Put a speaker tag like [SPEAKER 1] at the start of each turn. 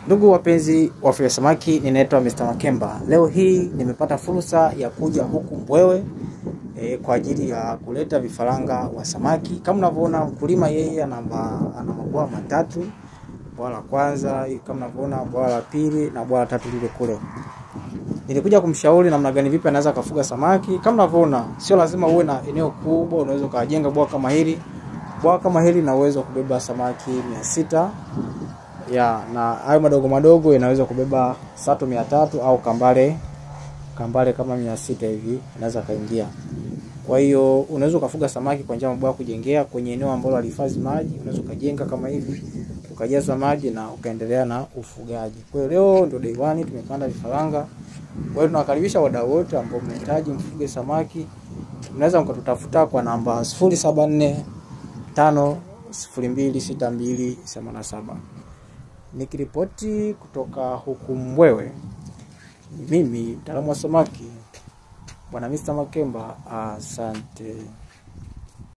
[SPEAKER 1] Ndugu wapenzi wa samaki, ninaitwa Mr. Makemba. Leo hii nimepata fursa ya kuja huku Mbwewe kwa ajili ya kuleta vifaranga wa samaki. Kama unavyoona mkulima yeye ana mabwawa matatu. Bwawa la kwanza, kama unavyoona bwawa la pili na bwawa la tatu lile kule. Nilikuja kumshauri namna gani vipi anaweza kufuga samaki. Kama unavyoona sio lazima uwe na eneo kubwa, unaweza kujenga bwawa kama hili. Bwawa kama hili na uwezo kubeba samaki 600. Na hayo madogo madogo yanaweza kubeba sato 300 au kambale kama 600 hivi inaweza kaingia. Kwa hiyo unaweza kufuga samaki kwa njia mbaya kujengea kwenye eneo ambalo alihifadhi maji, unaweza kujenga kama hivi, ukajaza maji na ukaendelea na ufugaji. Kwa hiyo leo ndio day 1 tumepanda vifaranga. Kwa hiyo tunawakaribisha wadau wote ambao mnahitaji mfuge samaki. Mnaweza mkatutafuta kwa namba 0745026287. Nikiripoti kutoka huku Mbwewe, mimi mtaalamu wa samaki Bwana Mr. Makemba. Asante.